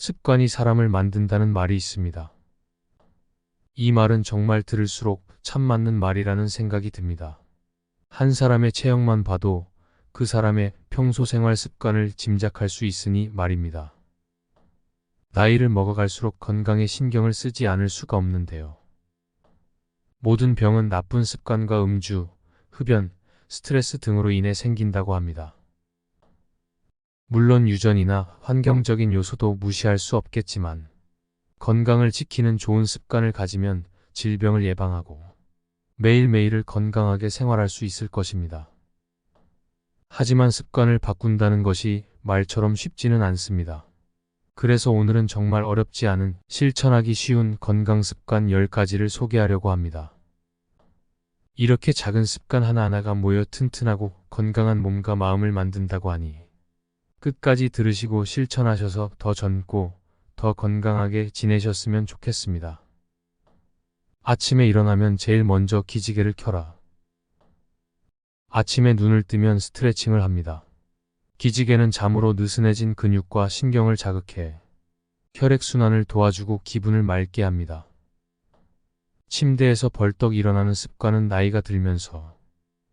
습관이 사람을 만든다는 말이 있습니다. 이 말은 정말 들을수록 참 맞는 말이라는 생각이 듭니다. 한 사람의 체형만 봐도 그 사람의 평소 생활 습관을 짐작할 수 있으니 말입니다. 나이를 먹어갈수록 건강에 신경을 쓰지 않을 수가 없는데요. 모든 병은 나쁜 습관과 음주, 흡연, 스트레스 등으로 인해 생긴다고 합니다. 물론 유전이나 환경적인 요소도 무시할 수 없겠지만 건강을 지키는 좋은 습관을 가지면 질병을 예방하고 매일매일을 건강하게 생활할 수 있을 것입니다. 하지만 습관을 바꾼다는 것이 말처럼 쉽지는 않습니다. 그래서 오늘은 정말 어렵지 않은 실천하기 쉬운 건강 습관 10가지를 소개하려고 합니다. 이렇게 작은 습관 하나하나가 모여 튼튼하고 건강한 몸과 마음을 만든다고 하니 끝까지 들으시고 실천하셔서 더 젊고 더 건강하게 지내셨으면 좋겠습니다. 아침에 일어나면 제일 먼저 기지개를 켜라. 아침에 눈을 뜨면 스트레칭을 합니다. 기지개는 잠으로 느슨해진 근육과 신경을 자극해 혈액순환을 도와주고 기분을 맑게 합니다. 침대에서 벌떡 일어나는 습관은 나이가 들면서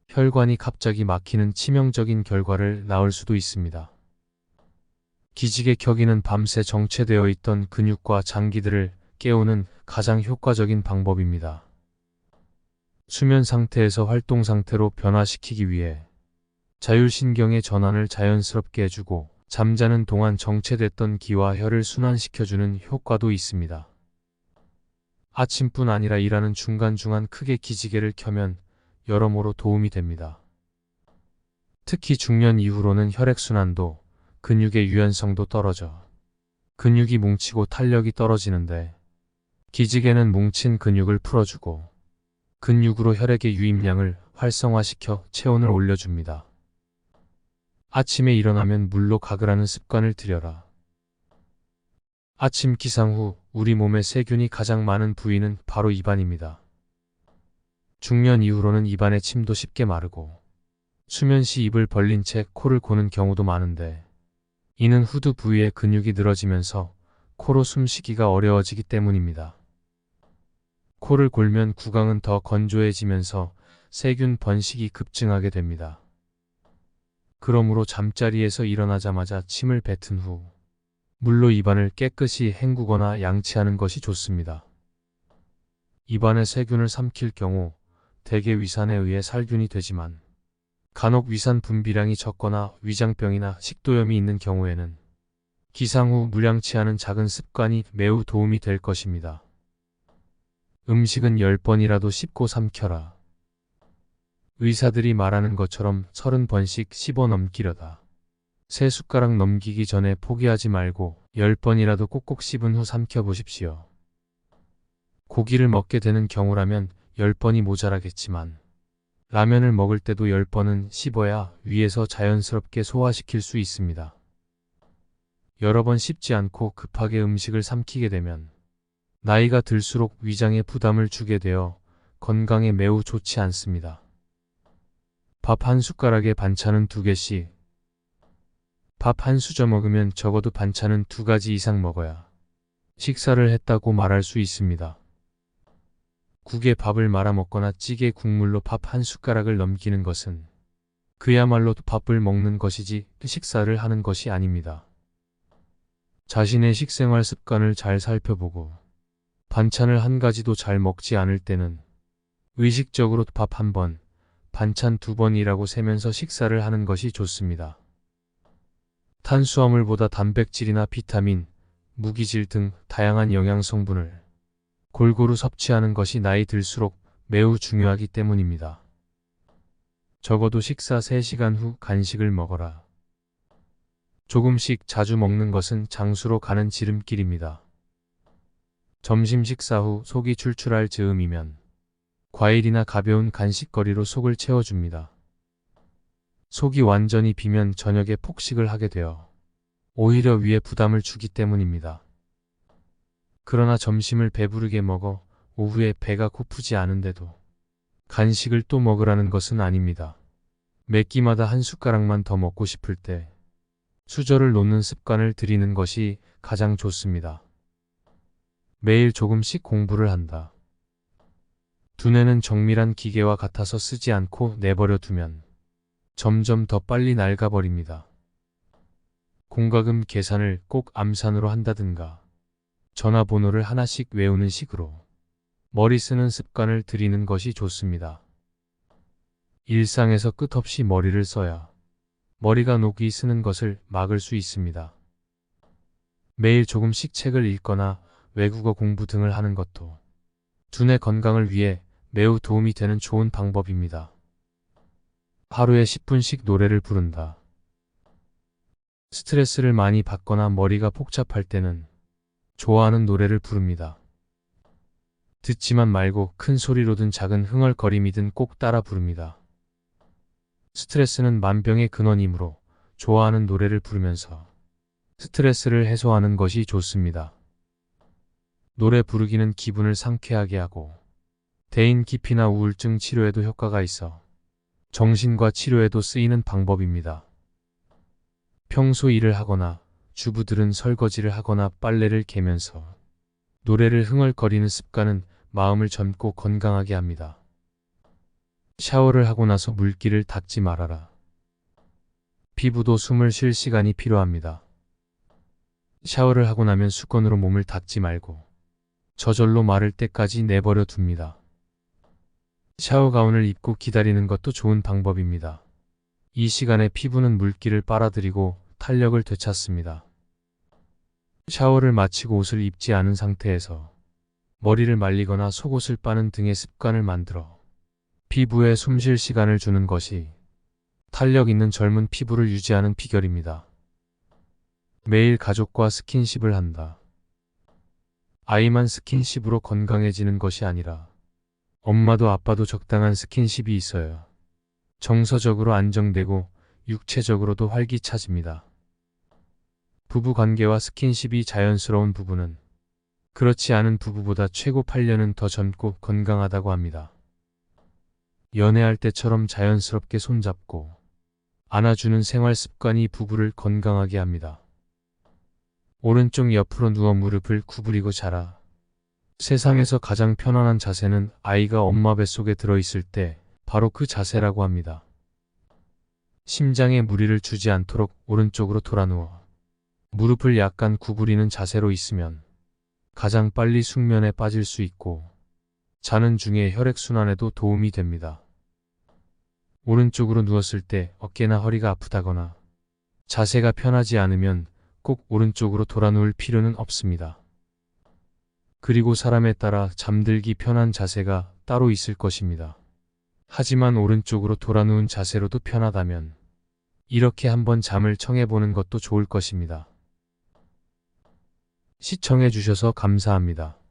혈관이 갑자기 막히는 치명적인 결과를 낳을 수도 있습니다. 기지개 켜기는 밤새 정체되어 있던 근육과 장기들을 깨우는 가장 효과적인 방법입니다. 수면 상태에서 활동 상태로 변화시키기 위해 자율신경의 전환을 자연스럽게 해주고 잠자는 동안 정체됐던 기와 혈을 순환시켜주는 효과도 있습니다. 아침뿐 아니라 일하는 중간중간 크게 기지개를 켜면 여러모로 도움이 됩니다. 특히 중년 이후로는 혈액순환도 근육의 유연성도 떨어져 근육이 뭉치고 탄력이 떨어지는데 기지개는 뭉친 근육을 풀어주고 근육으로 혈액의 유입량을 활성화시켜 체온을 올려줍니다. 아침에 일어나면 물로 가글하는 습관을 들여라. 아침 기상 후 우리 몸의 세균이 가장 많은 부위는 바로 입안입니다. 중년 이후로는 입안의 침도 쉽게 마르고 수면 시 입을 벌린 채 코를 고는 경우도 많은데 이는 후두 부위의 근육이 늘어지면서 코로 숨쉬기가 어려워지기 때문입니다. 코를 골면 구강은 더 건조해지면서 세균 번식이 급증하게 됩니다. 그러므로 잠자리에서 일어나자마자 침을 뱉은 후 물로 입안을 깨끗이 헹구거나 양치하는 것이 좋습니다. 입안의 세균을 삼킬 경우 대개 위산에 의해 살균이 되지만 간혹 위산 분비량이 적거나 위장병이나 식도염이 있는 경우에는 기상 후 물양치하는 작은 습관이 매우 도움이 될 것입니다. 음식은 10번이라도 씹고 삼켜라. 의사들이 말하는 것처럼 30번씩 씹어 넘기려다. 3숟가락 넘기기 전에 포기하지 말고 10번이라도 꼭꼭 씹은 후 삼켜보십시오. 고기를 먹게 되는 경우라면 10번이 모자라겠지만 라면을 먹을 때도 10번은 씹어야 위에서 자연스럽게 소화시킬 수 있습니다. 여러 번 씹지 않고 급하게 음식을 삼키게 되면 나이가 들수록 위장에 부담을 주게 되어 건강에 매우 좋지 않습니다. 밥 한 숟가락에 반찬은 2개씩. 밥 한 수저 먹으면 적어도 반찬은 2가지 이상 먹어야 식사를 했다고 말할 수 있습니다. 국에 밥을 말아 먹거나 찌개 국물로 밥 한 숟가락을 넘기는 것은 그야말로 밥을 먹는 것이지 식사를 하는 것이 아닙니다. 자신의 식생활 습관을 잘 살펴보고 반찬을 한 가지도 잘 먹지 않을 때는 의식적으로 밥 1번, 반찬 2번이라고 세면서 식사를 하는 것이 좋습니다. 탄수화물보다 단백질이나 비타민, 무기질 등 다양한 영양 성분을 골고루 섭취하는 것이 나이 들수록 매우 중요하기 때문입니다. 적어도 식사 3시간 후 간식을 먹어라. 조금씩 자주 먹는 것은 장수로 가는 지름길입니다. 점심 식사 후 속이 출출할 즈음이면 과일이나 가벼운 간식거리로 속을 채워줍니다. 속이 완전히 비면 저녁에 폭식을 하게 되어 오히려 위에 부담을 주기 때문입니다. 그러나 점심을 배부르게 먹어 오후에 배가 고프지 않은데도 간식을 또 먹으라는 것은 아닙니다. 매 끼마다 한 숟가락만 더 먹고 싶을 때 수저를 놓는 습관을 들이는 것이 가장 좋습니다. 매일 조금씩 공부를 한다. 두뇌는 정밀한 기계와 같아서 쓰지 않고 내버려 두면 점점 더 빨리 낡아버립니다. 공과금 계산을 꼭 암산으로 한다든가 전화번호를 하나씩 외우는 식으로 머리 쓰는 습관을 들이는 것이 좋습니다. 일상에서 끝없이 머리를 써야 머리가 녹이 쓰는 것을 막을 수 있습니다. 매일 조금씩 책을 읽거나 외국어 공부 등을 하는 것도 두뇌 건강을 위해 매우 도움이 되는 좋은 방법입니다. 하루에 10분씩 노래를 부른다. 스트레스를 많이 받거나 머리가 복잡할 때는 좋아하는 노래를 부릅니다. 듣지만 말고 큰 소리로든 작은 흥얼거림이든 꼭 따라 부릅니다. 스트레스는 만병의 근원이므로 좋아하는 노래를 부르면서 스트레스를 해소하는 것이 좋습니다. 노래 부르기는 기분을 상쾌하게 하고 대인 기피나 우울증 치료에도 효과가 있어 정신과 치료에도 쓰이는 방법입니다. 평소 일을 하거나 주부들은 설거지를 하거나 빨래를 개면서 노래를 흥얼거리는 습관은 마음을 젊고 건강하게 합니다. 샤워를 하고 나서 물기를 닦지 말아라. 피부도 숨을 쉴 시간이 필요합니다. 샤워를 하고 나면 수건으로 몸을 닦지 말고 저절로 마를 때까지 내버려 둡니다. 샤워 가운을 입고 기다리는 것도 좋은 방법입니다. 이 시간에 피부는 물기를 빨아들이고 탄력을 되찾습니다. 샤워를 마치고 옷을 입지 않은 상태에서 머리를 말리거나 속옷을 빠는 등의 습관을 만들어 피부에 숨 쉴 시간을 주는 것이 탄력 있는 젊은 피부를 유지하는 비결입니다. 매일 가족과 스킨십을 한다. 아이만 스킨십으로 건강해지는 것이 아니라 엄마도 아빠도 적당한 스킨십이 있어야 정서적으로 안정되고 육체적으로도 활기차집니다. 부부관계와 스킨십이 자연스러운 부부는 그렇지 않은 부부보다 최고 8년은 더 젊고 건강하다고 합니다. 연애할 때처럼 자연스럽게 손잡고 안아주는 생활 습관이 부부를 건강하게 합니다. 오른쪽 옆으로 누워 무릎을 구부리고 자라. 세상에서 가장 편안한 자세는 아이가 엄마 뱃속에 들어있을 때 바로 그 자세라고 합니다. 심장에 무리를 주지 않도록 오른쪽으로 돌아 누워 무릎을 약간 구부리는 자세로 있으면 가장 빨리 숙면에 빠질 수 있고 자는 중에 혈액순환에도 도움이 됩니다. 오른쪽으로 누웠을 때 어깨나 허리가 아프다거나 자세가 편하지 않으면 꼭 오른쪽으로 돌아 누울 필요는 없습니다. 그리고 사람에 따라 잠들기 편한 자세가 따로 있을 것입니다. 하지만 오른쪽으로 돌아 누운 자세로도 편하다면 이렇게 한번 잠을 청해보는 것도 좋을 것입니다. 시청해 주셔서 감사합니다.